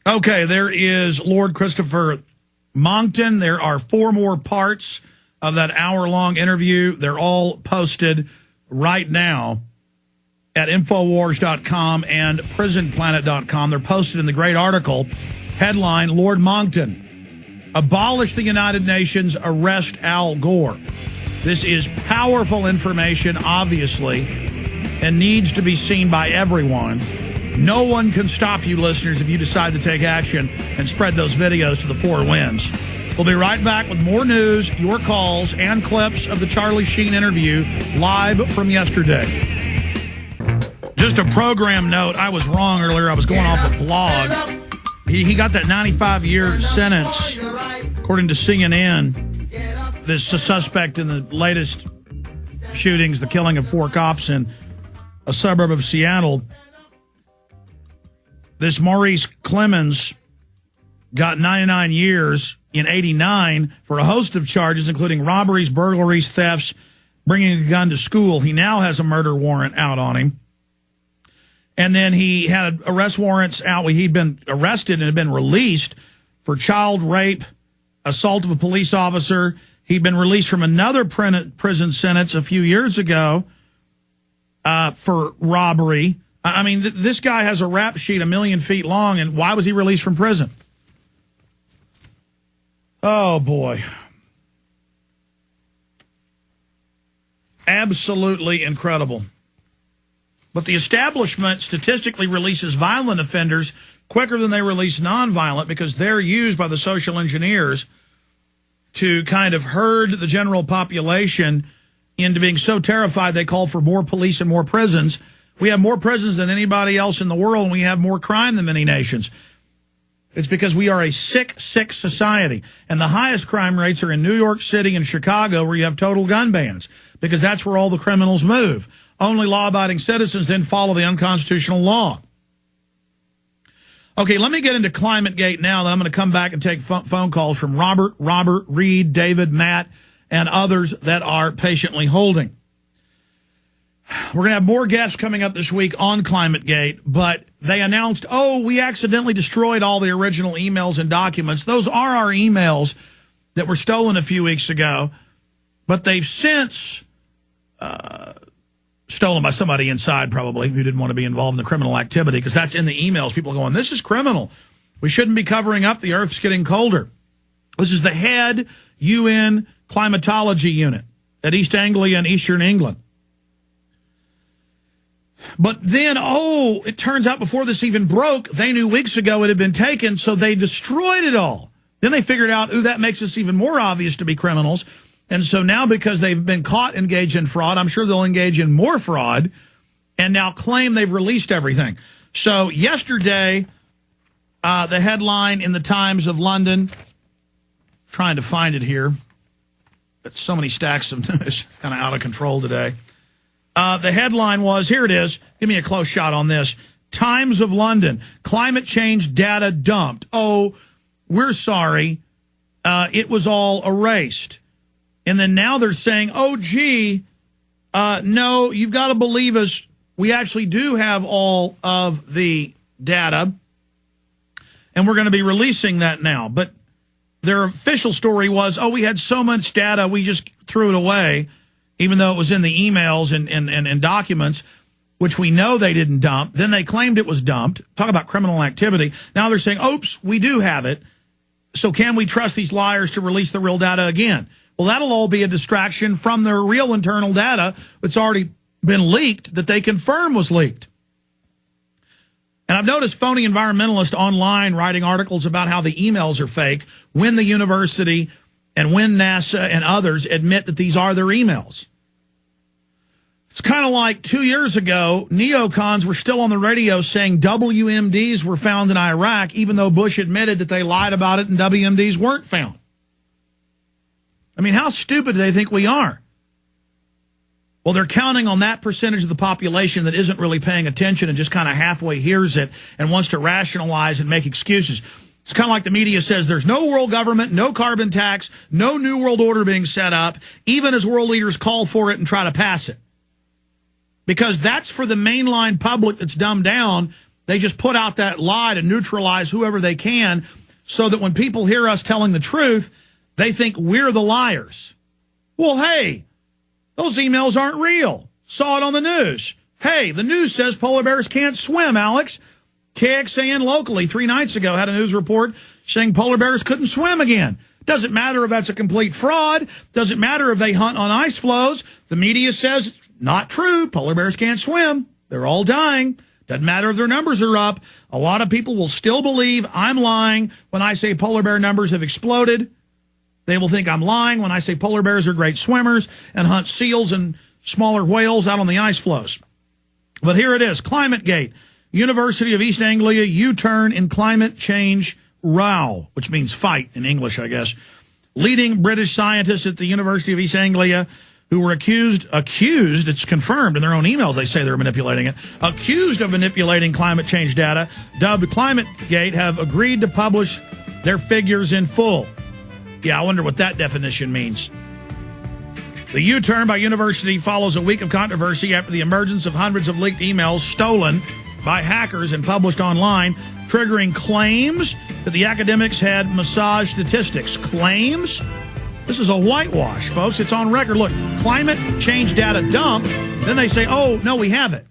Okay, there is Lord Christopher Monckton. There are 4 more parts of that hour-long interview. They're all posted right now at Infowars.com and PrisonPlanet.com. They're posted in the great article. Headline, Lord Monckton, abolish the United Nations, arrest Al Gore. This is powerful information, obviously, and needs to be seen by everyone. No one can stop you, listeners, if you decide to take action and spread those videos to the 4 winds. We'll be right back with more news, your calls, and clips of the Charlie Sheen interview live from yesterday. Just a program note, I was wrong earlier. I was going off a blog. He got that 95-year sentence, according to CNN. This suspect in the latest shootings, the killing of 4 cops in a suburb of Seattle. This Maurice Clemens got 99 years in 89 for a host of charges, including robberies, burglaries, thefts, bringing a gun to school. He now has a murder warrant out on him. And then he had arrest warrants out. He'd been arrested and had been released for child rape, assault of a police officer. He'd been released from another prison sentence a few years ago for robbery. I mean, this guy has a rap sheet 1 million feet long, and why was he released from prison? Oh, boy. Absolutely incredible. But the establishment statistically releases violent offenders quicker than they release nonviolent because they're used by the social engineers to kind of herd the general population into being so terrified they call for more police and more prisons. We have more prisons than anybody else in the world, and we have more crime than many nations. It's because we are a sick, sick society. And the highest crime rates are in New York City and Chicago, where you have total gun bans, because that's where all the criminals move. Only law-abiding citizens then follow the unconstitutional law. Okay, let me get into ClimateGate now, then I'm going to come back and take phone calls from Robert, Reed, David, Matt, and others that are patiently holding. We're going to have more guests coming up this week on ClimateGate, but they announced, we accidentally destroyed all the original emails and documents. Those are our emails that were stolen a few weeks ago, but they've since stolen by somebody inside probably who didn't want to be involved in the criminal activity, because that's in the emails. People are going, this is criminal. We shouldn't be covering up. The Earth's getting colder. This is the head UN climatology unit at East Anglia in Eastern England. But then, it turns out before this even broke, they knew weeks ago it had been taken, so they destroyed it all. Then they figured out, that makes us even more obvious to be criminals. And so now, because they've been caught engaged in fraud, I'm sure they'll engage in more fraud and now claim they've released everything. So yesterday, the headline in the Times of London, trying to find it here. But so many stacks of news, kind of out of control today. The headline was, here it is. Give me a close shot on this. Times of London, climate change data dumped. We're sorry. It was all erased. And then now they're saying, no, you've got to believe us. We actually do have all of the data, and we're going to be releasing that now. But their official story was, we had so much data, we just threw it away, even though it was in the emails and documents, which we know they didn't dump. Then they claimed it was dumped. Talk about criminal activity. Now they're saying, oops, we do have it. So can we trust these liars to release the real data again? Well, that'll all be a distraction from their real internal data that's already been leaked, that they confirm was leaked. And I've noticed phony environmentalists online writing articles about how the emails are fake when the university and when NASA and others admit that these are their emails. It's kind of like 2 years ago, neocons were still on the radio saying WMDs were found in Iraq, even though Bush admitted that they lied about it and WMDs weren't found. I mean, how stupid do they think we are? Well, they're counting on that percentage of the population that isn't really paying attention and just kind of halfway hears it and wants to rationalize and make excuses. It's kind of like the media says there's no world government, no carbon tax, no new world order being set up, even as world leaders call for it and try to pass it. Because that's for the mainline public that's dumbed down They just put out that lie to neutralize whoever they can so that when people hear us telling the truth, they think we're the liars. Well, hey, those emails aren't real. Saw it on the news. Hey, the news says polar bears can't swim, Alex. KXAN locally 3 nights ago had a news report saying polar bears couldn't swim again. Doesn't matter if that's a complete fraud. Doesn't matter if they hunt on ice floes. The media says, not true. Polar bears can't swim. They're all dying. Doesn't matter if their numbers are up. A lot of people will still believe I'm lying when I say polar bear numbers have exploded. They will think I'm lying when I say polar bears are great swimmers and hunt seals and smaller whales out on the ice floes. But here it is, ClimateGate. University of East Anglia, U-turn in climate change row, which means fight in English, I guess. Leading British scientists at the University of East Anglia who were accused, it's confirmed in their own emails, they say they're manipulating it, accused of manipulating climate change data, dubbed ClimateGate, have agreed to publish their figures in full. Yeah, I wonder what that definition means. The U-turn by university follows a week of controversy after the emergence of hundreds of leaked emails stolen by hackers and published online, triggering claims that the academics had massaged statistics. Claims? This is a whitewash, folks. It's on record. Look, climate change data dump. Then they say, oh, no, we have it.